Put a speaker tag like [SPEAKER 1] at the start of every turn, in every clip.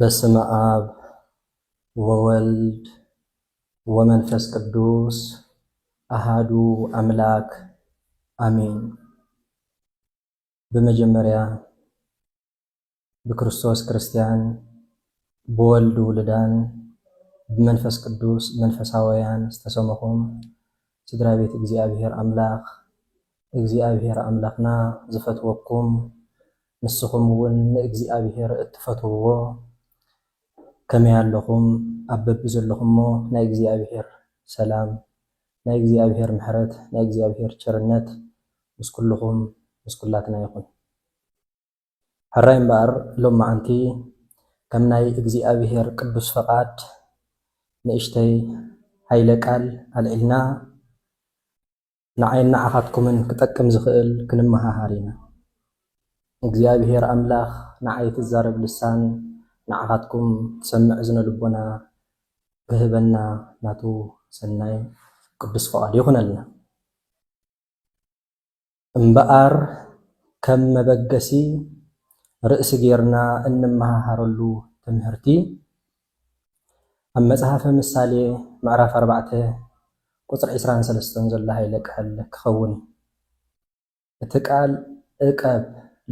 [SPEAKER 1] በስመ አብ ወወልድ ወመንፈስ ቅዱስ አሃዱ አምላክ አሜን። በመጀመሪያ በክርስቶስ ክርስቲያን በወልድ ውልዳን በመንፈስ ቅዱስ መንፈሳውያን ዝተሰመኹም ስድራ ቤት እግዚአብሔር አምላኽና ዝፈትወኩም ንስኹም እውን ንእግዚአብሔር እትፈትውዎ ከመይ ኣለኹም? አበብ ዘለኹሞ ናይ እግዚአብሔር ሰላም፣ ናይ እግዚአብሔር ምሕረት፣ ናይ እግዚአብሔር ቸርነት ምስ ኩልኹም ምስ ኩላትና ይኹን። ሕራይ እምበኣር ሎም መዓንቲ ከም ናይ እግዚአብሔር ቅዱስ ፈቃድ ንእሽተይ ሃይለ ቃል አልዒልና ንዓይን ንዓኻትኩምን ክጠቅም ዝኽእል ክንመሃሃር ኢና። እግዚአብሔር አምላኽ ንዓይ ትዛረብ ልሳን ንዓኻትኩም ትሰምዕ ዝነ ልቦና ክህበና ናቱ ሰናይ ቅዱስ ፈቃድ ይኹነልና። እምበኣር ከም መበገሲ ርእሲ ጌርና እንመሃሃረሉ ትምህርቲ ኣብ መጽሓፈ ምሳሌ ምዕራፍ 4 ቁጽሪ 23 ዘሎ ሃይለ ቃል ክኸውን እቲ ቃል እቀብ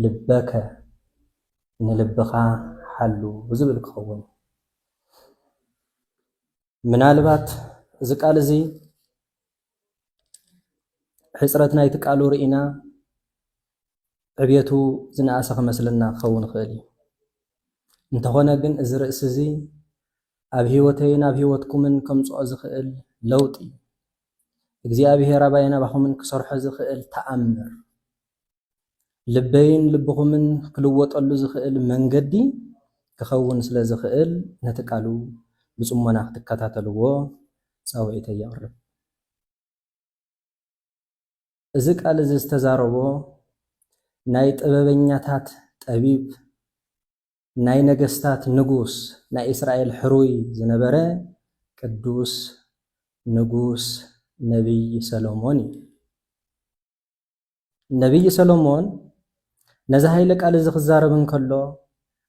[SPEAKER 1] ልበከ ንልብኻ ሓሉ ዝብል ክኸውን ምናልባት እዚ ቃል እዚ ሕፅረት ናይቲ ቃሉ ርኢና ዕብየቱ ዝነኣሰ ክመስለና ክኸውን ይኽእል እዩ። እንተኾነ ግን እዚ ርእሲ እዚ ኣብ ሂወተይን ኣብ ሂወትኩምን ከምፅኦ ዝኽእል ለውጢ እግዚአብሔር ኣባይና ባኹምን ክሰርሖ ዝኽእል ተኣምር ልበይን ልብኹምን ክልወጠሉ ዝኽእል መንገዲ ክኸውን ስለ ዝኽእል ነቲ ቃሉ ብጽሞና ክትከታተልዎ ጻውዒተይ የቕርብ። እዚ ቃል እዚ ዝተዛረቦ ናይ ጥበበኛታት ጠቢብ ናይ ነገስታት ንጉስ ናይ እስራኤል ሕሩይ ዝነበረ ቅዱስ ንጉስ ነቢይ ሰሎሞን እዩ። ነቢይ ሰሎሞን ነዚ ሃይለ ቃል እዚ ክዛረብ እንከሎ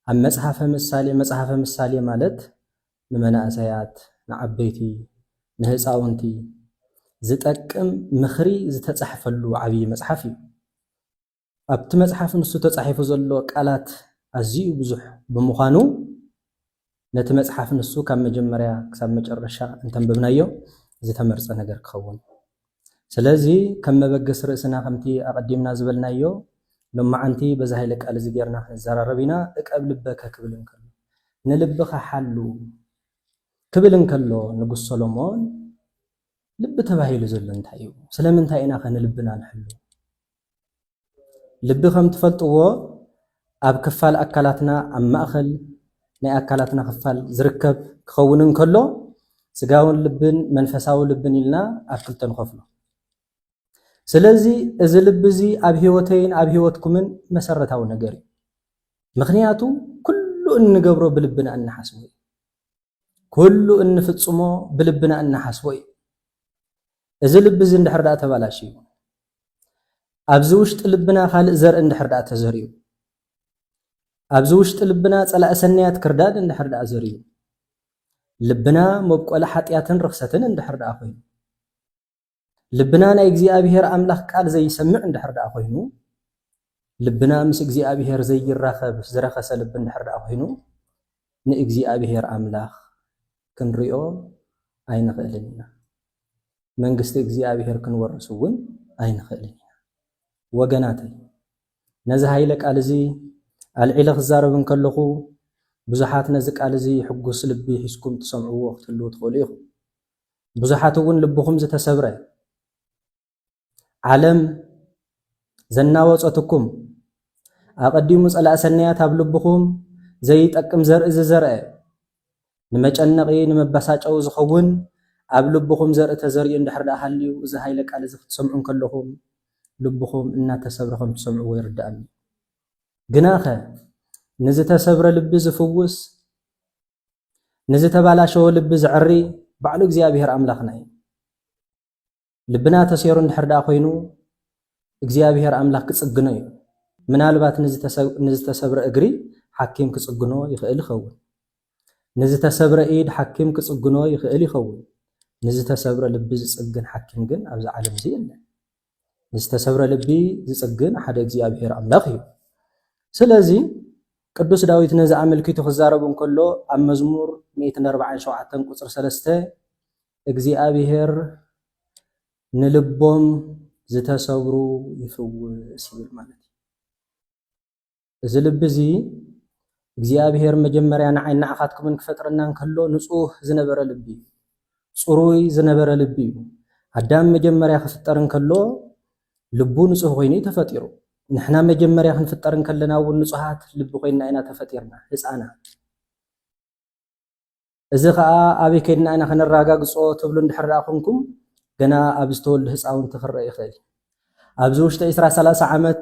[SPEAKER 1] ኣብ መጽሓፈ ምሳሌ ማለት ንመናእሰያት ንዓበይቲ ንህፃውንቲ ዝጠቅም ምኽሪ ዝተጻሕፈሉ ዓብይ መጽሓፍ እዩ። ኣብቲ መጽሓፍ ንሱ ተጻሒፉ ዘሎ ቃላት ኣዝዩ ብዙሕ ብምዃኑ ነቲ መጽሓፍ ንሱ ካብ መጀመርያ ክሳብ መጨረሻ እንተንብብናዮ ዝተመርፀ ነገር ክኸውን ስለዚ ከም መበገስ ርእስና ከምቲ ኣቐዲምና ዝበልናዮ ሎማዓንቲ በዛ ሃይለ ቃል እዚ ጌርና ክንዘራረብ ኢና። እቀብ ልበከ ክብል እንከሎ ንልብኻ ሓሉ ክብል እንከሎ ንጉስ ሰሎሞን ልቢ ተባሂሉ ዘሎ እንታይ እዩ? ስለምንታይ ኢና ንልብና ንሕሉ? ልቢ ከም ትፈልጥዎ ኣብ ክፋል ኣካላትና ኣብ ማእኸል ናይ ኣካላትና ክፋል ዝርከብ ክኸውን እንከሎ ስጋውን ልብን መንፈሳዊ ልብን ኢልና ኣብ ክልተ ንኸፍሎ። ስለዚ እዚ ልቢ እዚ ኣብ ሂወተይን ኣብ ሂወትኩምን መሰረታዊ ነገር እዩ። ምክንያቱ ኩሉ እንገብሮ ብልብና እናሓስቦ እዩ። ኩሉ እንፍጽሞ ብልብና እናሓስቦ እዩ። እዚ ልቢ እዚ እንድሕር ዳኣ ተባላሽዩ ኣብዚ ውሽጢ ልብና ካልእ ዘርኢ እንድሕር ዳኣ ተዘርኡ ኣብዚ ውሽጢ ልብና ጸላእ ሰናያት ክርዳድ እንድሕር ዳኣ ዘርኡ ልብና መብቆለ ሓጢያትን ርክሰትን እንድሕር ዳኣ ኮይኑ ልብና ናይ እግዚአብሔር አምላኽ ቃል ዘይሰምዕ እንድሕር ዳኣ ኮይኑ ልብና ምስ እግዚአብሔር ዘይራኸብ ዝረኸሰ ልብ እንድሕር ዳኣ ኮይኑ ንእግዚአብሔር አምላኽ ክንሪኦ ኣይንኽእልን ኢና። መንግስቲ እግዚአብሔር ክንወርስ እውን ኣይንኽእልን ኢና። ወገናተይ ነዚ ሃይለ ቃል እዚ ኣልዒለ ክዛረብ እንከለኹ ብዙሓት ነዚ ቃል እዚ ሕጉስ ልቢ ሒዝኩም ትሰምዕዎ ክትህልው ትኽእሉ ኢኹም። ብዙሓት እውን ልብኹም ዝተሰብረ ዓለም ዘናወፀትኩም ኣቐዲሙ ጸላእ ሰናያት ኣብ ልብኹም ዘይጠቅም ዘርኢ ዝዘርአ ንመጨነቒ ንመበሳጨው ዝኸውን ኣብ ልብኹም ዘርኢ ተዘሪኡ እንድሕር ዳኣ ሃልዩ እዚ ሃይለ ቃል እዚ ክትሰምዑ እንከለኹም ልብኹም እናተሰብረኹም ትሰምዕዎ ይርዳእኒ። ግናኸ ንዝተሰብረ ልቢ ዝፍውስ ንዝተባላሸወ ልቢ ዝዕሪ ባዕሉ እግዚአብሔር አምላኽና እዩ። ልብና ተሰይሩ እንድሕር ዳ ኮይኑ እግዚአብሔር አምላክ ክጽግኖ እዩ ምናልባት ንዝተሰብረ እግሪ ሓኪም ክጽግኖ ይኽእል ይኸውን ንዝተሰብረ ኢድ ሓኪም ክጽግኖ ይኽእል ይኸውን ንዝተሰብረ ልቢ ዝጽግን ሓኪም ግን ኣብዚ ዓለም እዚ የለን ንዝተሰብረ ልቢ ዝጽግን ሓደ እግዚአብሔር አምላክ እዩ ስለዚ ቅዱስ ዳዊት ነዚ አመልኪቱ ክዛረቡ እንከሎ ኣብ መዝሙር 147 ቁጽር 3 እግዚአብሔር ንልቦም ዝተሰብሩ ይፍውስ ይብል ማለት እዚ ልቢ እዚ እግዚአብሔር መጀመርያ ንዓይና አኻትኩምን ክፈጥረና እንከሎ ንጹህ ዝነበረ ልቢ ጽሩይ ዝነበረ ልቢ አዳም መጀመርያ ክፍጠር እንከሎ ልቡ ንጹህ ኮይኑ ተፈጢሩ ንሕና መጀመርያ ክንፍጠር እንከለና እውን ንጹሃት ልቢ ኮይና ኢና ተፈጢርና ህፃና እዚ ከዓ ኣበይ ከይድና ኢና ክንረጋግጾ ትብሉ እንድሕር ዳኹምኩም ገና ኣብ ዝተወልዱ ህፃውንቲ ክረአ ይኽእል ኣብዚ ውሽጢ 30 ዓመት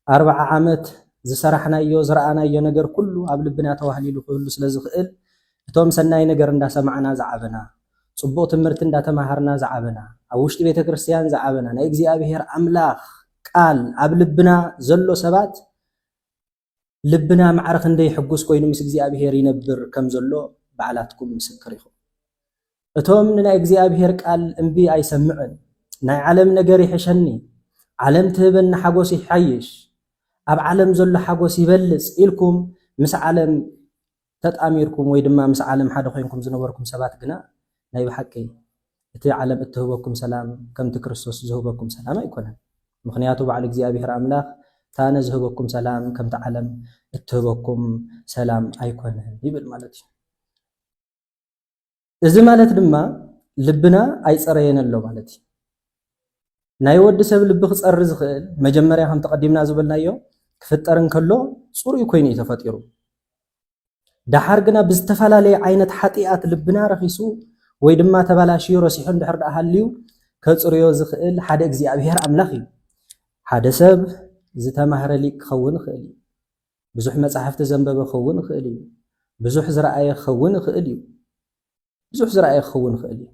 [SPEAKER 1] 40 ዓመት ዝሰራሕናዮ ዝረኣናዮ ነገር ኩሉ ኣብ ልብና ተዋህሊሉ ኩሉ ስለዝኽእል እቶም ሰናይ ነገር እንዳሰማዕና ዝዓበና ጽቡቕ ትምህርቲ እንዳተማሃርና ዝዓበና ኣብ ውሽጢ ቤተክርስትያን ዝዓበና ናይ እግዚአብሔር አምላክ ቃል ኣብ ልብና ዘሎ ሰባት ልብና ማዕረኽ እንደይ ሕጉስ ኮይኑ ምስ እግዚአብሔር ይነብር ከም ዘሎ በዓላትኩም ምስክር ኢኹም እቶም ናይ እግዚአብሔር ቃል እምቢ ኣይሰምዕን ናይ ዓለም ነገር ይሕሸኒ ዓለም ትህበና ሓጎስ ይሓይሽ ኣብ ዓለም ዘሎ ሓጎስ ይበልጽ ኢልኩም ምስ ዓለም ተጣሚርኩም ወይ ድማ ምስ ዓለም ሓደ ኮይንኩም ዝነበርኩም ሰባት ግና ናይ ብሓቂ እቲ ዓለም እትህበኩም ሰላም ከምቲ ክርስቶስ ዝህበኩም ሰላም ኣይኮነን ምክንያቱ በዓል እግዚአብሔር አምላክ ታነ ዝህበኩም ሰላም ከምቲ ዓለም እትህበኩም ሰላም ኣይኮነን ይብል ማለት እዩ እዚ ማለት ድማ ልብና ኣይጸረየን ኣሎ ማለት እዩ ናይ ወዲ ሰብ ልቢ ክጸሪ ዝኽእል መጀመርያ ከም ተቀዲምና ዝበልናዮ ክፍጠር እንከሎ ጽሩይ ኮይኑ ተፈጢሩ ዳሓር ግና ብዝተፈላለየ ዓይነት ሓጢአት ልብና ረኺሱ ወይ ድማ ተባላሽዩ ረሲሑ እንድሕር ዳ ሃልዩ ከጽርዮ ዝኽእል ሓደ እግዚአብሔር አምላክ እዩ ሓደ ሰብ ዝተማህረ ሊቅ ክኸውን ይኽእል እዩ ብዙሕ መጽሓፍቲ ዘንበበ ክኸውን ይኽእል እዩ ብዙሕ ዝረአየ ክኸውን ይኽእል እዩ ብዙሕ ዝረአየ ክኸውን ይኽእል እዩ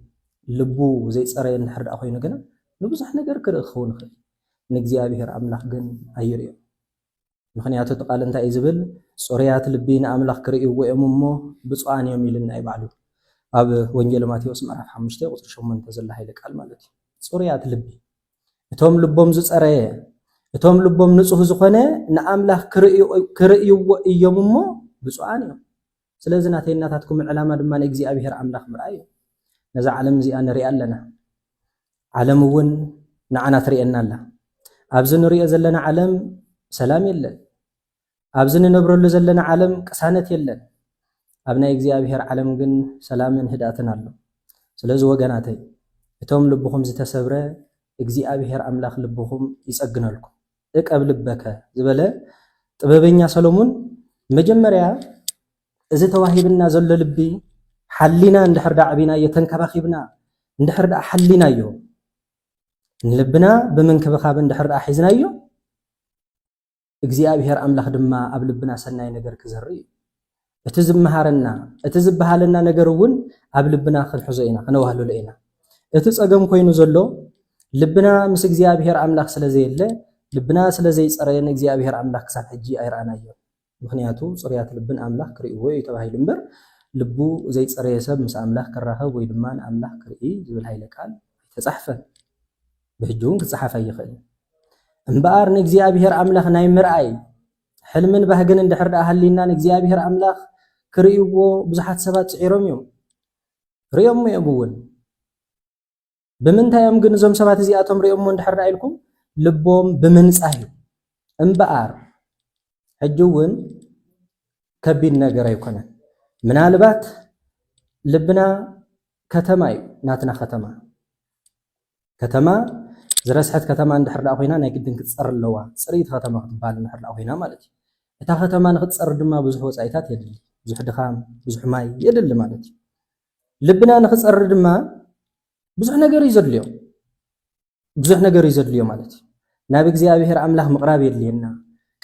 [SPEAKER 1] ልቡ ዘይጸረየ እንድሕር ዳ ኮይኑ ግና ንብዙሕ ነገር ክርኢ ክኸውን ይኽእል ንእግዚአብሔር አምላክ ግን ኣይርዮ ምክንያቱ ተቃል እንታይ እዩ ዝብል ጽሩያት ልቢ ንኣምላኽ ክርእይዎ እዮም እሞ ብፁዓን እዮም ኢልና ይባዕሉ ኣብ ወንጌል ማቴዎስ ምዕራፍ 5 ቁጥር 8 ዘላ ኃይለ ቃል ማለት እዩ ጽሩያት ልቢ እቶም ልቦም ዝጸረየ እቶም ልቦም ንጹህ ዝኾነ ንኣምላኽ ክርእይዎ እዮም እሞ ብፁዓን እዮም ስለዚ ናተይናታትኩም ዕላማ ድማ ንእግዚአብሔር አምላክ ምርኣይ እዩ ነዛ ዓለም እዚኣ ንሪኣ ኣለና ዓለም እውን ንዓና ትሪአና ኣላ ኣብዚ ንሪኦ ዘለና ዓለም ሰላም የለን ኣብዚ ንነብረሉ ዘለና ዓለም ቅሳነት የለን ኣብ ናይ እግዚአብሔር ዓለም ግን ሰላምን ህድኣትን ኣሎ ስለዚ ወገናተይ እቶም ልብኹም ዝተሰብረ እግዚአብሔር አምላክ ልብኹም ይጸግነልኩም እቀብ ልበከ ዝበለ ጥበበኛ ሰሎሞን መጀመርያ እዚ ተዋሂብና ዘሎ ልቢ ሓሊና እንድሕር ዳ ዓቢና የተንከባኺብና እንድሕር ዳ ሓሊናዮ ንልብና ብምንክብኻብ እንድሕር ዳ ሒዝናዮ እግዚአብሔር አምላክ ድማ ኣብ ልብና ሰናይ ነገር ክዘሪ እቲ ዝመሃረና እቲ ዝበሃለና ነገር እውን ኣብ ልብና ክንሕዞ ኢና ክነዋህለሎ ኢና እቲ ጸገም ኮይኑ ዘሎ ልብና ምስ እግዚአብሔር አምላክ ስለዘየለ ልብና ስለዘይጸረየን እግዚአብሔር አምላክ ክሳብ ሕጂ ኣይረኣናዮ ምክንያቱ ጽሩያት ልብን አምላክ ክርእይዎ እዩ ተባሂሉ እምበር ልቡ ዘይጸረየ ሰብ ምስ አምላክ ክራኸብ ወይ ድማ ንአምላክ ክርኢ ዝብል ኃይለ ቃል ተጻሕፈን ብሕጂውን ክጸሓፍ ኣይኽእል እምበኣር ንእግዚአብሔር አምላክ ናይ ምርኣይ ሕልምን ባህግን እንድሕር ዳ ሃሊና ንእግዚአብሔር አምላክ ክርእይዎ ብዙሓት ሰባት ጽዒሮም እዮም ርዮም እዮም እውን ብምንታዮም ግን እዞም ሰባት እዚኣቶም ርዮም እንድሕር ዳ ኢልኩም ልቦም ብምንጻህ እዩ እምበኣር ሕጂ እውን ከቢድ ነገር ኣይኮነን ምናልባት ልብና ከተማ እዩ ናትና ከተማ ዝረስሐት ከተማ እንድሕር ዳ ኮይና ናይ ግድን ክትጸር ኣለዋ ጽሪት ከተማ ክትበሃል እንድሕር ዳ ኮይና ማለት እዩ እታ ከተማ ንክትጸር ድማ ብዙሕ ወጻኢታት የድሊ ብዙሕ ድኻም ብዙሕ ማይ የድሊ ማለት እዩ ልብና ንክትጸር ድማ ብዙሕ ነገር እዩ ዘድልዮ ማለት እዩ ናብ እግዚአብሔር አምላክ ምቕራብ የድልየና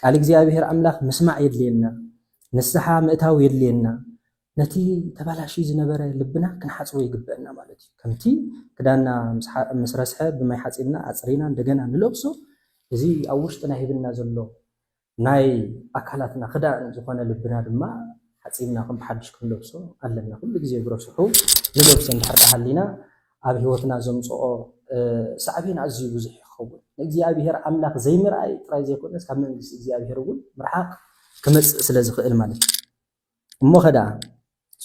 [SPEAKER 1] ቃል እግዚአብሔር አምላክ ምስማዕ የድልየና ንስሓ ምእታው የድልየና نتي تبالاشي زنبرة لبنا كنحصو يقبلنا مالتي كمتي كدانا مسرسها بما يحصلنا أصرينا ندغنا نلبسو زي أوشتنا هبنا زلو ناي أكلاتنا خدان زخونه لبنا دما حصينا كم بحدش كنلبسو علنا كل غزي برسحو نلبس نحر حلينا اب هيوتنا زمصو صعبين عزي بزح يخون እግዚአብሔር አምላክ ዘይምርአይ ጥራይ ዘይኮነስ ካብ መንግስት እግዚአብሔር እውን ምርሓቅ ክመጽ ስለ ዝኽእል ማለት እሞ ኸዳ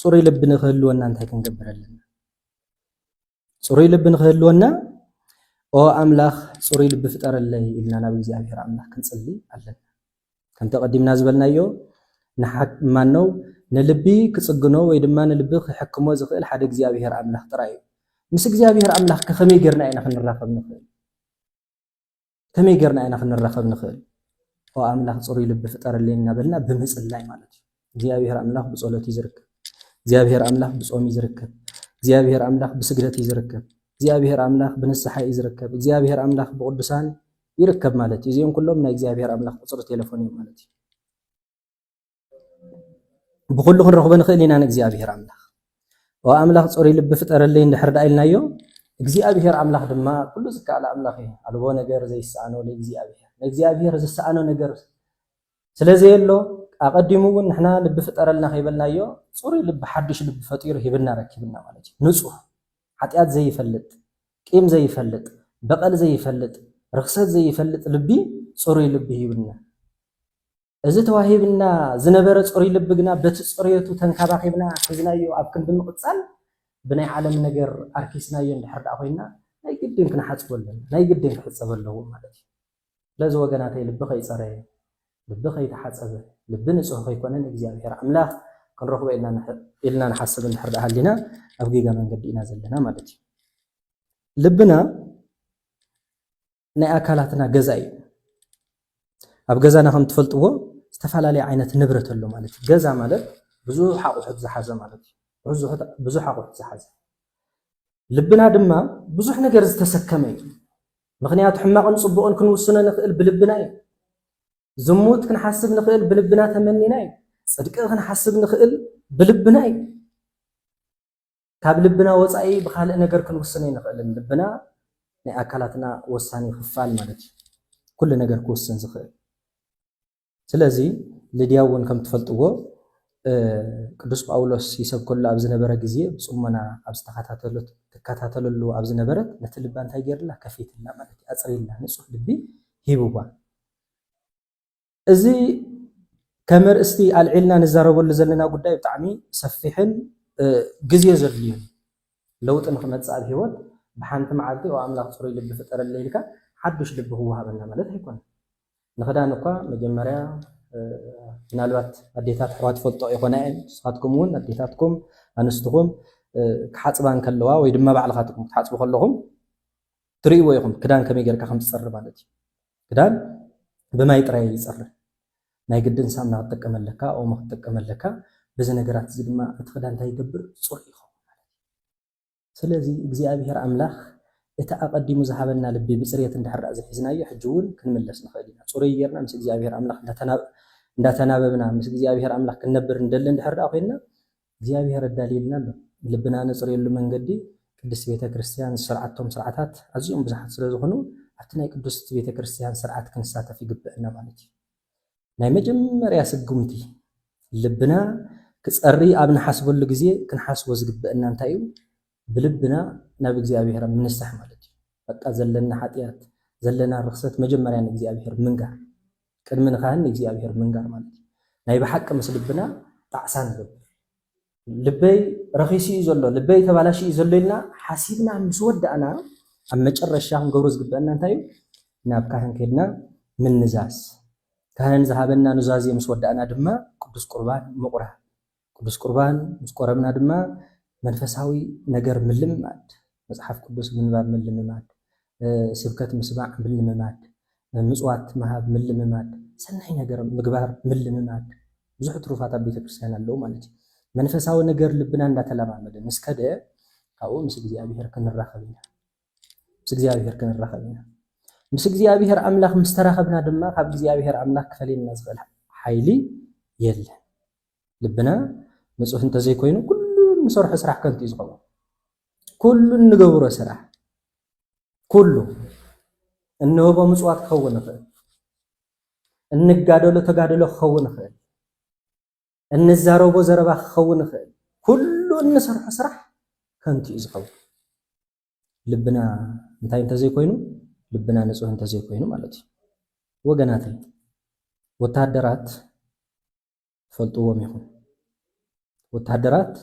[SPEAKER 1] ጽሩይ ልብ ንኽህልወና እንታይ ክንገብረልና ጽሩይ ልብ ንኽህልወና ኦ አምላክ ጽሩይ ልብ ፍጠረለይ ኢልና ናብ እግዚአብሔር አምላክ ክንጽልይ ኣለና ከም ተቀዲምና ዝበልናዮ ንሓቅ ማነው ንልቢ ክጽግኖ ወይ ድማ ንልቢ ክሕክሞ ዝኽእል ሓደ እግዚአብሔር አምላክ ጥራይ ምስ እግዚአብሔር አምላክ ከመይ ገርና ኢና ክንራኸብ ንኽእል كمي قرنا أنا خلنا نرخب نخل أو أملاك صوري لب فتر اللي نبلنا بمثل الله مالتي زيابير أملاك بصولتي يزركب زيابير أملاك بصومي يزركب زيابير أملاك بسجرتي يزركب زيابير أملاك بنصحة يزركب زيابير أملاك بقدسان يركب مالتي زيهم كلهم من زيابير أملاك بصورة تلفوني مالتي بقول له نرخب نخلينا أنا زيابير أملاك أو أملاك صوري لب فتر اللي نحرد علينا يوم እግዚአብሔር አምላክ ድማ ሁሉ ዝካለ አምላክ አልቦ ነገር ዘይሳኖ ለእግዚአብሔር ዝሳኖ ነገር ስለዚህ የሎ አቀዲሙውን ንሕና ልብ ፍጠረልና ከይበልናዮ ጽሩይ ልብ ሓድሽ ልብ ፈጢሩ ሂብና ረክብና ማለት ንጹህ ኃጢአት ዘይፈልጥ ቂም ዘይፈልጥ በቀል ዘይፈልጥ ርክሰት ዘይፈልጥ ልቢ ጽሩይ ልብ ሂብና እዚ ተዋሂብና ዝነበረ ጽሩይ ልብ ግና በትጽሪየቱ ተንከባኺብና ሒዝናዮ ኣብ ክንዲ ምቅጻል بناي عالم نجر أركيسنا يندحر دعوينا لا يقدم كنا حسبولنا لا يقدم حسبوله مالتي لازم وجناته لبخي صاري لبخي تحسبه لبنس هو يكونن إجزاء أملاك كنروح إلنا نحسب النحر أهلنا أبقي جمن قدينا زلنا مالتي لبنا نأكلاتنا جزاي أبجزانا هم تفلتوه استفعل عليه عينة نبرة له مالتي جزا مالت بزوج حق حفظ حزة مالتي ብዙሕ አቁት ዝሓዘ ልብና ድማ ብዙሕ ነገር ዝተሰከመ እዩ ምክንያቱ ሕማቅን ጽቡቕን ክንውስኖ ንኽእል ብልብና እዩ ዝሙት ክንሓስብ ንኽእል ብልብና ተመኒና እዩ ጽድቂ ክንሓስብ ንኽእል ብልብና እዩ ካብ ልብና ወፃኢ ብኻልእ ነገር ክንውስኖ ንኽእል ልብና ናይ ኣካላትና ወሳኒ ክፋል ማለት እዩ ኩሉ ነገር ክውስን ዝኽእል ስለዚ ልድያውን ከም ትፈልጥዎ ቅዱስ ጳውሎስ ይሰብክ ከሎ ኣብ ዝነበረ ግዜ ጽሞና ኣብ ተከታተለሉ ኣብ ዝነበረት ነቲ ልባ እንታይ ገይርላ ከፊትላ ማለት እዩ ኣጽሪላ ንጹህ ልቢ ሂብዋ እዚ ከመርእስቲ ኣልዒልና ንዛረበሉ ዘለና ጉዳይ ብጣዕሚ ሰፊሕን ግዜ ዘድልዩ ለውጥ ንክመጽእ ኣብ ሂወት ብሓንቲ መዓልቲ او ኣምላኽ ጽሩይ ልቢ ፍጠረለይ ኢልካ ሓዱሽ ልቢ ክወሃበና ማለት ኣይኮነን ንኽዳን እኳ መጀመርያ ምናልባት ኣዴታት ሕዋት ፈልጦ ይኾና ንስኻትኩም እውን ኣዴታትኩም ኣንስትኩም ክሓፅባን ከለዋ ወይ ድማ ባዕልኻትኩም ክትሓፅቡ ከለኹም ትርእይዎ ኢኹም ክዳን ከመይ ጌርካ ከም ትፀሪ ማለት እዩ ክዳን ብማይ ጥራይ ይፀሪ ናይ ግድን ሳሙና ክትጥቀመለካ ኦሞ ክትጥቀመለካ በዚ ነገራት እዚ ድማ እቲ ክዳን እንታይ ይገብር ጽሩይ ይኸውን ማለት እዩ ስለዚ እግዚኣብሔር ኣምላኽ እቲ ኣቀዲሙ ዝሃበና ልቢ ብፅሬት እንድሕር ዝሒዝናዮ ሕጂ እውን ክንምለስ ንኽእል ኢና ጽሩይ ጌርና ምስ እግዚኣብሔር ኣምላኽ እንዳተናበብና ምስ እግዚኣብሔር ኣምላኽ ክንነብር እንደለ እንድሕር ኮይና እግዚኣብሔር ኣዳልየልና ኣሎ ልብና ነጽርየሉ መንገዲ ቅድስት ቤተክርስትያን ስርዓቶም ስርዓታት ኣዝዮም ብዙሓት ስለዝኾኑ ኣብቲ ናይ ቅድስት ቤተክርስትያን ስርዓት ክንሳተፍ ይግብአና ማለት እዩ ናይ መጀመርያ ስጉምቲ ልብና ክጸሪ ኣብ ንሓስበሉ ግዜ ክንሓስቦ ዝግብአና እንታይ እዩ ብልብና ናብ እግዚኣብሔር ምንስሕ ማለት እዩ በቃ ዘለና ኃጢአት ዘለና ርክሰት መጀመርያ ንእግዚኣብሔር ምንጋር ቅድሚ ንኻህን እግዚአብሔር ምንጋር ማለት እዩ ናይ ብሓቂ ምስ ልብና ጣዕሳ ንገብር ልበይ ረኺሲ እዩ ዘሎ ልበይ ተባላሺ እዩ ዘሎ ኢልና ሓሲብና ምስ ወዳእና ኣብ መጨረሻ ክንገብሮ ዝግብአና እንታይ እዩ ናብ ካህን ከድና ምንዛዝ ካህን ዝሃበና ኑዛዜ ምስ ወዳእና ድማ ቅዱስ ቁርባን ምቁራብ ቅዱስ ቁርባን ምስ ቆረብና ድማ መንፈሳዊ ነገር ምልምማድ መጽሐፍ ቅዱስ ምንባብ ምልምማድ ስብከት ምስማዕ ምልምማድ ምጽዋት መሃብ ምልምማድ ሰናይ ነገር ምግባር ምልምማድ ብዙሕ ትሩፋት ኣብ ቤተክርስትያን ኣለው ማለት እዩ መንፈሳዊ ነገር ልብና እንዳተለማመደ ምስከደ ካብኡ ምስ እግዚኣብሔር ክንራኸብ ኢና ምስ እግዚኣብሔር ኣምላኽ ምስ ተራኸብና ድማ ካብ እግዚኣብሔር ኣምላኽ ክፈልየና ዝኽእል ሓይሊ የለን ልብና ንጹህ እንተዘይ ኮይኑ ኩሉ ንሰርሖ ስራሕ ከንቲ ዝኸውን ኩሉ ንገብሮ ስራሕ ኩሉ እንህቦ ምጽዋት ክኸውን ይኽእል እንጋደሎ ተጋደሎ ክኸውን ይኽእል እንዛረቦ ዘረባ ክኸውን ይኽእል ኩሉ እንሰርሖ ስራሕ ከንቲ ዝኸውን ልብና እንታይ እንተዘይ ኮይኑ ልብና ንጹህ እንተዘይ ኮይኑ ማለት እዩ ወገናተይ ወታደራት ፈልጥዎም ይኹን ወታደራት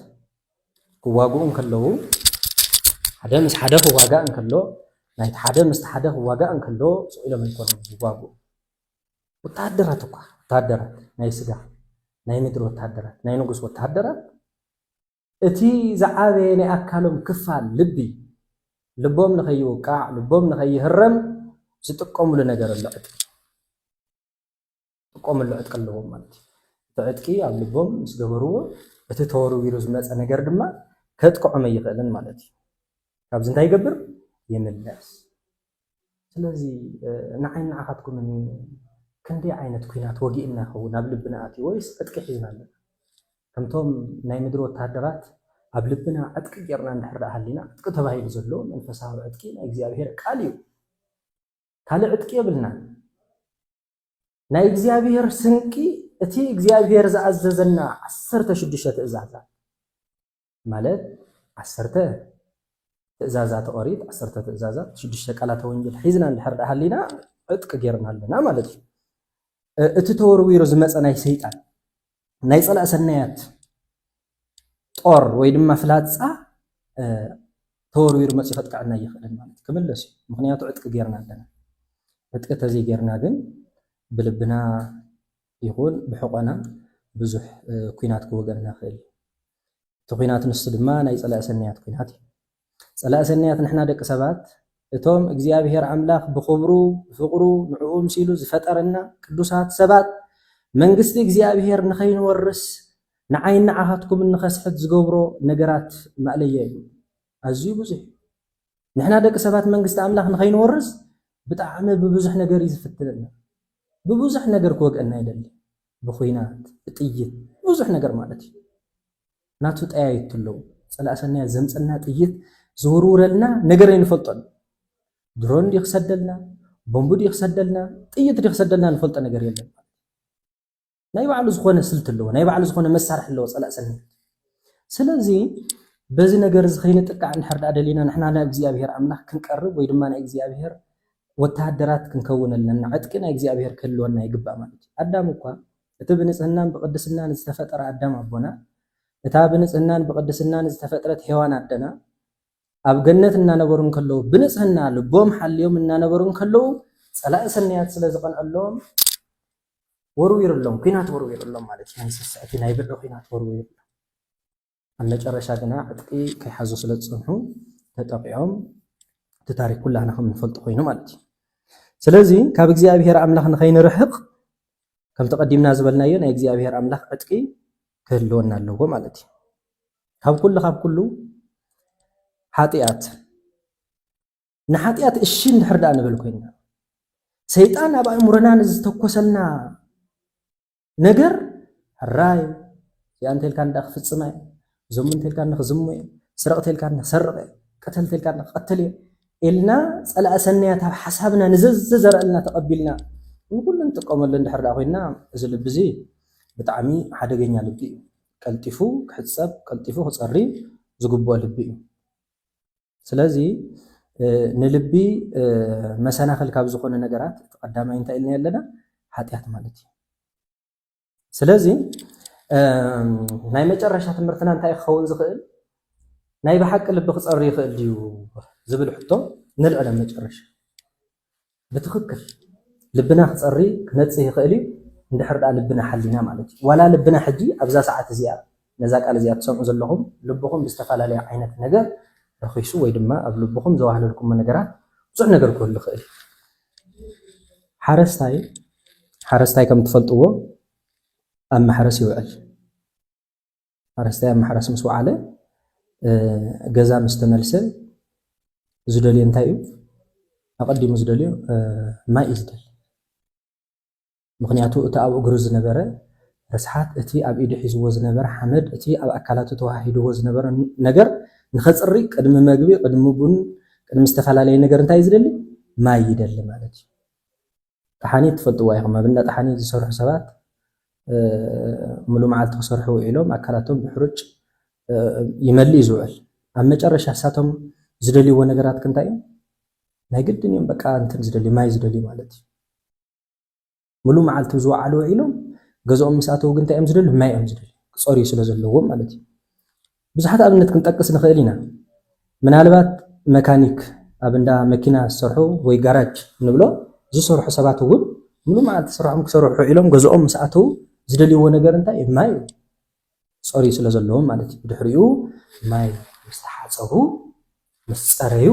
[SPEAKER 1] ክዋግኡ እንከለዉ ሓደ ምስ ሓደ ክዋጋእ እንከሎ ናይቲ ሓደ ምስ ሓደ ክዋጋእ እንከሎ ጽኢሎም ኣይኮኑም ዝዋግኡ ወታደራት እኳ ወታደራት ናይ ስጋ ናይ ምድሪ ወታደራት ናይ ንጉስ ወታደራት እቲ ዝዓበየ ናይ ኣካሎም ክፋል ልቢ ልቦም ንኸይውቃዕ ልቦም ንኸይህረም ዝጥቀሙሉ ነገር ኣሎ ጥቆምሉ ዕጥቂ ኣለዎም ማለት እዩ እቲ ዕጥቂ ኣብ ልቦም ምስ ገበርዎ እቲ ተወርዊሩ ዝመፀ ነገር ድማ ከጥቅዖም ኣይኽእልን ማለት እዩ ካብዚ እንታይ ይገብር ይምለስ ስለዚ ንዓይ ንዓኻትኩም ክንደይ ዓይነት ኩናት ወጊእና ይኸውን ኣብ ልብና ኣትዩ ወይስ ዕጥቂ ሒዝና ኣለና ከምቶም ናይ ምድሪ ወታደራት ኣብ ልብና ዕጥቂ ጌርና እንድሕር ሃሊና ዕጥቂ ተባሂሉ ዘሎ መንፈሳዊ ዕጥቂ ናይ እግዚኣብሔር ቃል እዩ ካልእ ዕጥቂ የብልና ናይ እግዚኣብሔር ስንቂ እቲ እግዚኣብሔር ዝኣዘዘና 16 ትእዛዛት ማለት 10 ትእዛዛት ኦሪት 10 ትእዛዛት 6 ቃላት ወንጌል ሒዝና እንድሕር ሃሊና ዕጥቂ ጌርና ኣለና ማለት እዩ እቲ ተወርዊሩ ዝመፀ ናይ ሰይጣን ናይ ፀላእ ሰናያት ጦር ወይ ድማ ፍላጻ ተወርዊሩ መፅኡ ከጥቅዐና ይኽእልን ማለት ክምለስ እዩ ምክንያቱ ዕጥቂ ጌርና ኣለና ዕጥቂ ተዘይ ጌርና ግን ብልብና ይኹን ብሕቆና ብዙሕ ኩናት ክወገአና ይኽእል እቲ ኩናት ንሱ ድማ ናይ ፀላእ ሰናያት ኩናት እዩ ፀላእ ሰናያት ንሕና ደቂ ሰባት እቶም እግዚኣብሔር ኣምላኽ ብኽብሩ ፍቕሩ ንዕኡ ምሲሉ ዝፈጠረና ቅዱሳት ሰባት መንግስቲ እግዚኣብሔር ንኸይንወርስ ንዓይን ንዓኻትኩም ንኸስሕት ዝገብሮ ነገራት ማእለያ እዩ ኣዝዩ ብዙሕ ንሕና ደቂ ሰባት መንግስቲ ኣምላኽ ንኸይንወርስ ብጣዕሚ ብብዙሕ ነገር እዩ ዝፍትነና ብብዙሕ ነገር ክወግአና ይደሊ ብኹናት ብጥይት ብዙሕ ነገር ማለት እዩ ናቱ ጠያይት ኣለዉ ፀላእ ሰናያት ዘምፀና ጥይት ዝውርውረልና ነገር ኣይንፈልጦን ድሮን ዲ ክሰደልና ቦምቡ ዲ ክሰደልና ጥይት ዲ ክሰደልና ንፈልጦ ነገር የለን ናይ ባዕሉ ዝኾነ ስልት ኣለዎ ናይ ባዕሉ ዝኾነ መሳርሒ ኣለዎ ፀላእ ሰናያት ስለዚ በዚ ነገር እዚ ከይንጥቃዕ እንድሕር ዳ ደሊና ንሕና ናብ እግዚኣብሔር ኣምላኽ ክንቀርብ ወይ ድማ ናይ እግዚኣብሔር ወታደራት ክንከውን ኣለና ዕጥቂ ናይ እግዚኣብሔር ክህልወና ይግባእ ማለት እዩ ኣዳም እኳ እቲ ብንፅህናን ብቅድስናን ዝተፈጠረ ኣዳም ኣቦና እታ ብንፅህናን ብቅድስናን ዝተፈጠረት ሔዋን ኣደና ኣብ ገነት እናነበሩ እንከለዉ ብንፅህና ልቦም ሓልዮም እናነበሩ እንከለዉ ፀላእ ሰናያት ስለ ዝቐንዐሎም ወርዊሩሎም ኩናት ወርዊሩሎም ማለት እዩ ናይ ስስዕቲ ናይ ብልዒ ኩናት ወርዊሩሎም ኣብ መጨረሻ ግና ዕጥቂ ከይሓዙ ስለ ዝፀንሑ ተጠቂዖም እቲ ታሪክ ኩላህና ከም ንፈልጦ ኮይኑ ማለት እዩ ስለዚ ካብ እግዚኣብሔር ኣምላኽ ንኸይንርሕቕ ከም ተቐዲምና ዝበልናዮ ናይ እግዚኣብሔር ኣምላኽ ዕጥቂ ክህልወና ኣለዎ ማለት እዩ ካብ ኩሉ ሓጢኣት ንሓጢኣት እሺ እንድሕር ዳ ንብል ኮይና ሰይጣን ኣብ ኣእምሮና ንዝተኮሰልና ነገር ሕራይ እዚኣ እንተኢልካ እንዳ ክፍፅመ እዞም እንተኢልካ ንኽዝሙ እየ ስረቕ እንተኢልካ ንኽሰርቕ እየ ቀተል እንተኢልካ ንኽቐትል እየ ኢልና ፀላእ ሰናያት ኣብ ሓሳብና ንዘዘ ዘርአልና ተቐቢልና ንኩሉ ንጥቀመሉ እንድሕር ዳ ኮይና እዚ ልቢ እዚ ብጣዕሚ ሓደገኛ ልቢ እዩ ቀልጢፉ ክሕፀብ ቀልጢፉ ክፀሪ ዝግብኦ ልቢ እዩ ስለዚ ንልቢ መሰናኽል ካብ ዝኾነ ነገራት ቀዳማይ እንታይ ኢልና ኣለና ሓጢኣት ማለት እዩ ስለዚ ናይ መጨረሻ ትምህርትና እንታይ ክኸውን ዝኽእል ናይ ብሓቂ ልቢ ክፀሪ ይኽእል ድዩ ዝብል ሕቶ ንልዕለ መጨረሻ ብትኽክል ልብና ክፀሪ ክነፅህ ይኽእል እዩ እንድሕር ዳ ልብና ሓሊና ማለት እዩ ዋላ ልብና ሕጂ ኣብዛ ሰዓት እዚኣ ነዛ ቃል እዚኣ ትሰምዑ ዘለኹም ልብኹም ብዝተፈላለየ ዓይነት ነገር ረኺሱ ወይ ድማ ኣብ ልብኹም ዘዋህለልኩም ነገራት ብዙሕ ነገር ክህሉ ይኽእል ሓረስታይ ከም ትፈልጥዎ ኣብ ማሕረስ ይውዕል ሓረስታይ ኣብ ማሕረስ ምስ ወዓለ ገዛ ምስ ተመልሰ ዝደልዮ እንታይ እዩ ኣቐዲሙ ዝደልዮ ማይ እዩ ዝደሊ ምክንያቱ እቲ ኣብ እግሩ ዝነበረ ርስሓት እቲ ኣብ ኢዱ ሒዝዎ ዝነበረ ሓመድ እቲ ኣብ ኣካላቱ ተዋሂድዎ ዝነበረ ነገር ንኸፅሪ ቅድሚ መግቢ ቅድሚ ቡን ቅድሚ ዝተፈላለየ ነገር እንታይ ዝደሊ ማይ ይደሊ ማለት እዩ ጣሓኒ ትፈልጥዋ ኢኹም ኣብ እንዳ ጣሓኒ ዝሰርሑ ሰባት ሙሉእ መዓልቲ ክሰርሑ ውዒሎም ኣካላቶም ብሕሩጭ ይመልእ ዝውዕል ኣብ መጨረሻ ሳቶም ዝደልይዎ ነገራት ክንታይ እዩ ናይ ግድን እዮም በቃ እንትን ዝደሊ ማይ ዝደሊ ማለት እዩ ሙሉእ መዓልቲ ዝወዓሉ ውዒሎም ገዝኦም ምስ ኣተው ግን እንታይ እዮም ዝደልዩ ማይ እዮም ዝደልዩ ክፀርዩ ስለ ዘለዎም ማለት እዩ ብዙሓት ኣብነት ክንጠቅስ ንኽእል ኢና ምናልባት መካኒክ ኣብ እንዳ መኪና ዝሰርሑ ወይ ጋራጅ ንብሎ ዝሰርሑ ሰባት እውን ሙሉእ መዓልቲ ስርሖም ክሰርሑ ውዒሎም ገዝኦም ምስ ኣተው ዝደልይዎ ነገር እንታይ እዩ ማይ እዩ ፀርዩ ስለ ዘለዎም ማለት እዩ ብድሕሪኡ ማይ ምስ ተሓፀቡ ምስ ፀረዩ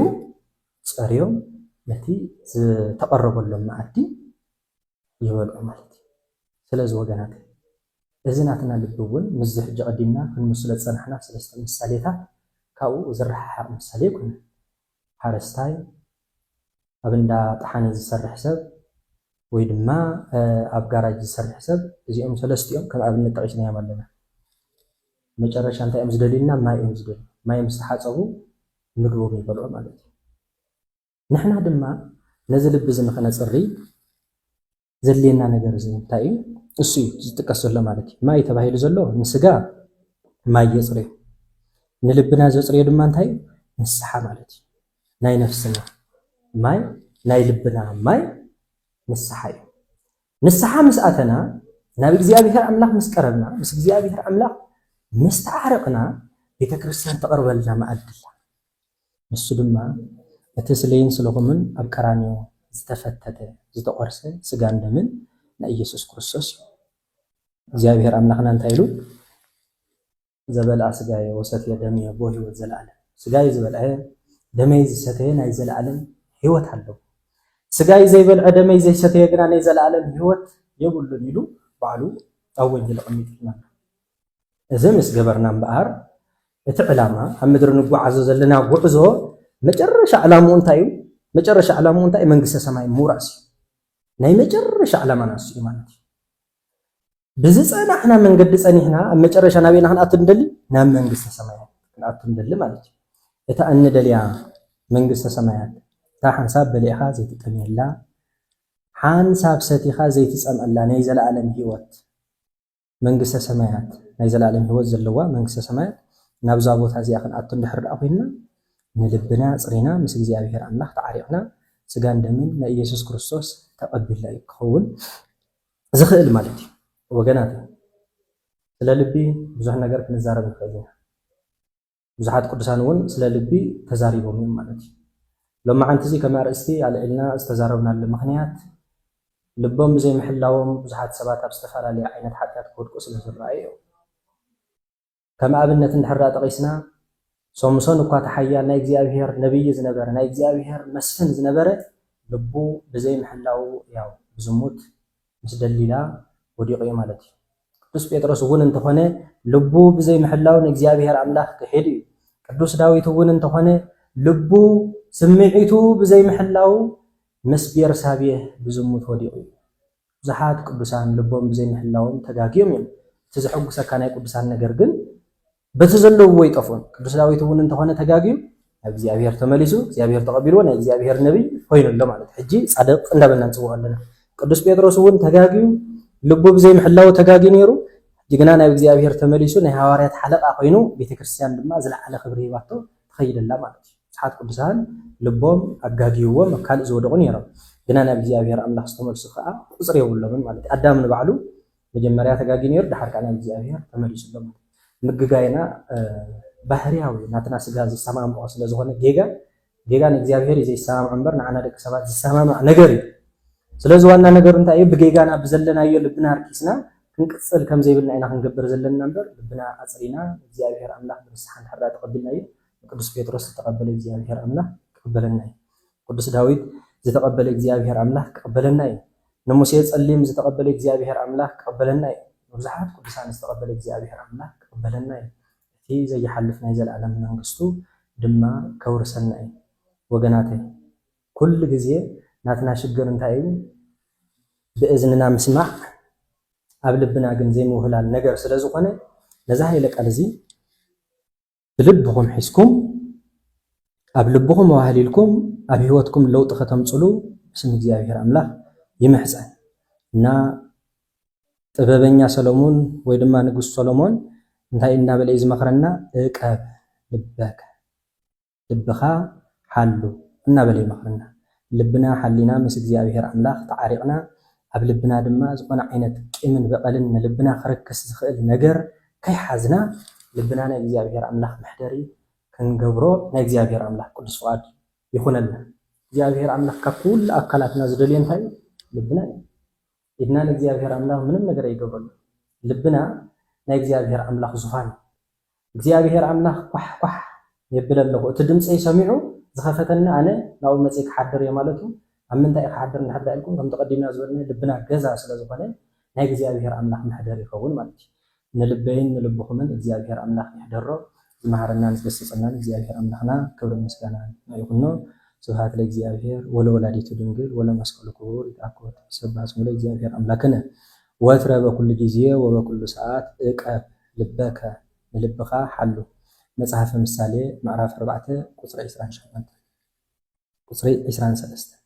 [SPEAKER 1] ፀርዮም ነቲ ዝተቐረበሎም መኣዲ ይበልዑ ማለት እዩ ስለዚ ወገናት እዚ ናትና ልቢ እውን ምዝ ሕጂ ቀዲምና ክንምስሎ ፀናሕና ሰለስተ ምሳሌታት ካብኡ ዝረሓቕ ምሳሌ ይኮነ ሓረስታይ ኣብ እንዳ ጣሓኒ ዝሰርሕ ሰብ ወይ ድማ ኣብ ጋራጅ ዝሰርሕ ሰብ እዚኦም ሰለስቲኦም ከም ኣብነት ጠቂስናዮም ኣለና መጨረሻ እንታይ እዮም ዝደልዩና ማይ እዮም ዝደልዩ ማይ ምስ ተሓፀቡ ምግቦም ይበልዑ ማለት እዩ ንሕና ድማ ነዚ ልቢ እዚ ንኽነፅሪ ዘድልየና ነገር እዚ እንታይ እዩ እሱ እዩ ዝጥቀስ ዘሎ ማለት እዩ ማይ ተባሂሉ ዘሎ ንስጋ ማይ የፅርዮ ንልብና ዘፅርዮ ድማ እንታይ ንስሓ ማለት እዩ ናይ ነፍስና ማይ ናይ ልብና ማይ ንስሓ እዩ ንስሓ ምስ ኣተና ናብ እግዚኣብሔር ኣምላኽ ምስ ቀረብና ምስ እግዚኣብሔር ኣምላኽ ምስ ተዓረቕና ቤተክርስትያን ተቐርበልና መኣድላ ንሱ ድማ እቲ ስለይን ስለኹምን ኣብ ቀራንዮ ዝተፈተተ ዝተቆርሰ ስጋን ደምን ናይ ኢየሱስ ክርስቶስ እዩ እግዚኣብሔር ኣምላኽና እንታይ ኢሉ ዘበልዓ ስጋየ ወሰትየ ደምየ ቦ ሂወት ዘለዓለም ስጋይ ዝበልዐ ደመይ ዝሰተየ ናይ ዘለዓለም ሂወት ኣለዎ ስጋይ ዘይበልዐ ደመይ ዘይሰተየ ግና ናይ ዘለዓለም ሂወት የብሉን ኢሉ ባዕሉ ኣብ ወንጌል ቀሚጥልና እዚ ምስ ገበርና እምበኣር እቲ ዕላማ ኣብ ምድሪ ንጓዓዞ ዘለና ጉዕዞ መጨረሻ ዕላምኡ እንታይ እዩ መጨረሻ ዕላምኡ እንታይ መንግስተ ሰማይ ምውራስ እዩ ናይ መጨረሻ ዕላማና እሱ እዩ ማለት እዩ ብዝፀናሕና መንገዲ ፀኒሕና ኣብ መጨረሻ ናበይና ክንኣቱ ንደሊ ናብ መንግስተ ሰማያት ክንኣቱ ንደሊ ማለት እዩ እታ እንደልያ መንግስተ ሰማያት እታ ሓንሳብ በሊዕኻ ዘይትጠምየላ ሓንሳብ ሰቲኻ ዘይትፀምአላ ናይ ዘለዓለም ሂወት መንግስተ ሰማያት ናይ ዘለዓለም ሂወት ዘለዋ መንግስተ ሰማያት ናብዛ ቦታ እዚኣ ክንኣቱ እንድሕር ደኣ ኮይንና ንልብና ፅሪና ምስ እግዚኣብሔር ኣምላኽ ተዓሪቕና ስጋን ደምን ናይ ኢየሱስ ክርስቶስ ተቐቢልና እዩ ክኸውን ዝኽእል ማለት እዩ ወገናት ስለ ልቢ ብዙሕ ነገር ክንዛረብ ንኽእል ኢና ብዙሓት ቅዱሳን እውን ስለ ልቢ ተዛሪቦም እዮም ማለት እዩ ሎማዓንቲ እዚ ከም ኣርእስቲ ኣልዒልና ዝተዛረብናሉ ምክንያት ልቦም ብዘይምሕላዎም ብዙሓት ሰባት ኣብ ዝተፈላለየ ዓይነት ሓጢኣት ክወድቁ ስለ ዝረኣዩ እዮም ከም ኣብነት እንድሕር ጠቂስና ሶምሶን እኳ ተሓያል ናይ እግዚኣብሔር ነቢይ ዝነበረ ናይ እግዚኣብሔር መስፍን ዝነበረ ልቡ ብዘይምሕላው ያው ብዝሙት ምስ ደሊላ ወዲቑ እዩ ማለት እዩ ቅዱስ ጴጥሮስ እውን እንተኾነ ልቡ ብዘይምሕላው ንእግዚኣብሔር ኣምላኽ ክሄድ እዩ ቅዱስ ዳዊት እውን እንተኾነ ልቡ ስምዒቱ ብዘይምሕላው ምስ ቤርሳቤህ ብዝሙት ወዲቑ እዩ ብዙሓት ቅዱሳን ልቦም ብዘይምሕላዎም ተጋጊዮም እዮም እቲ ዘሐጉሰካ ናይ ቅዱሳን ነገር ግን በቲ ዘለውዎ ይጠፍኡን ቅዱስ ዳዊት እውን እንተኾነ ተጋጊዩ ናብ እግዚኣብሔር ተመሊሱ እግዚኣብሔር ተቐቢልዎ ናይ እግዚኣብሔር ነቢይ ኮይኑሎ ማለት ሕጂ ጻድቕ እንዳበልና ንፅውዖ ኣለና ቅዱስ ጴጥሮስ እውን ተጋጊዩ ልቡ ብዘይምሕላው ተጋጊዩ ነይሩ ጅግና ናብ እግዚኣብሔር ተመሊሱ ናይ ሃዋርያት ሓለቓ ኮይኑ ቤተክርስትያን ድማ ዝለዓለ ክብሪ ሂባቶ ትኸይደላ ማለት እዩ ብዙሓት ቅዱሳን ልቦም ኣጋጊይዎም ኣብ ካልእ ዝወደቑ ነይሮም ግና ናብ እግዚኣብሔር ኣምላኽ ዝተመልሱ ከዓ ቁፅሪ የብሎምን ማለት እዩ ኣዳም ንባዕሉ መጀመርያ ተጋጊዩ ነይሩ ድሓር ከዓ ናብ እግዚኣብሔር ተመሊሱሎም ምግጋይና ባህርያዊ ናትና ስጋ ዝሰማምዖ ስለ ዝኾነ ጌጋ ንእግዚኣብሔር ዘይሰማምዖ እምበር ንዓና ደቂ ሰባት ዝሰማምዕ ነገር እዩ ስለዚ ዋና ነገር እንታይ እዩ ብጌጋና ብዘለናዮ ልብና ርኪስና ክንቅፅል ከም ዘይብልና ኢና ክንገብር ዘለና እምበር ልብና ኣፅሪና እግዚኣብሔር ኣምላኽ ብንስሓ እንድሕር ተቐቢልና እዩ ቅዱስ ጴጥሮስ ዝተቐበለ እግዚኣብሔር ኣምላኽ ክቅበለና እዩ ቅዱስ ዳዊት ዝተቐበለ እግዚኣብሔር ኣምላኽ ክቅበለና እዩ ንሙሴ ጸሊም ዝተቐበለ እግዚኣብሔር ኣምላኽ ክቅበለና እዩ ብዙሓት ቅዱሳን ዝተቐበለ እግዚኣብሔር ኣምላኽ ክቅበለና እዩ እቲ ዘይሓልፍ ናይ ዘለዓለም መንግስቱ ድማ ከውርሰና እዩ ወገናተይ ኩሉ ግዜ ናትና ሽግር እንታይ እዩ ብእዝንና ምስማዕ ኣብ ልብና ግን ዘይምውህላል ነገር ስለ ዝኾነ ነዛ ሃይለ ቃል እዚ ብልብኹም ሒዝኩም ኣብ ልብኹም ዋህሊልኩም ኣብ ህይወትኩም ለውጢ ከተምፅሉ ስም እግዚአብሔር አምላክ ይምሕፀን እና ጥበበኛ ሰሎሞን ወይ ድማ ንጉስ ሰሎሞን እንታይ እናበለ ዝመክረና እቀብ ልበከ ልብኻ ሓሉ እናበለ ይመክረና ልብና ሓሊና ምስ እግዚአብሔር አምላክ ተዓሪቕና ኣብ ልብና ድማ ዝኾነ ዓይነት ቂምን በቀልን ልብና ክረክስ ዝኽእል ነገር ከይሓዝና ልብና ናይ እግዚአብሔር አምላክ መሕደሪ ክንገብሮ ናይ እግዚአብሔር አምላክ ቅዱስ ፍቃድ ይኹነልና እግዚአብሔር አምላክ ካብ ኩሉ ኣካላትና ዝደልዮ እንታይ ልብና እዩ ኢድና ለእግዚአብሔር አምላክ ምንም ነገር አይገበሉ ልብና ናይ እግዚአብሔር አምላክ ዙፋን እግዚአብሔር አምላክ ኳሕ ኳሕ የብል ኣለኹ እቲ ድምፂ ሰሚዑ ዝኸፈተና ኣነ ናብኡ መፅእ ክሓድር እየ ማለቱ ኣብ ምንታይ ክሓድር ንሓዳ ኢልኩም ከም ተቀዲምና ዝበልና ልብና ገዛ ስለ ዝኾነ ናይ እግዚአብሔር አምላክ መሕደር ይኸውን ማለት እዩ ንልበይን ንልብኹምን እግዚአብሔር አምላክ ይሕደሮ ዝመሃረና ዝገስጸናን እግዚአብሔር አምላክና ክብሪ ምስጋና ይኹኖ ስብሐት ለእግዚአብሔር ወለወላዲቱ ድንግል ወለመስቀሉ ክቡር ይትአኮት ይሰብሐ ስሙ ለእግዚአብሔር አምላክነ ወትረ በኩሉ ጊዜ ወበኩሉ ሰዓት እቀብ ልበከ ንልብኻ ሓሉ መጽሐፈ ምሳሌ ምዕራፍ 4 ቁጽሪ 28 ቁጽሪ 23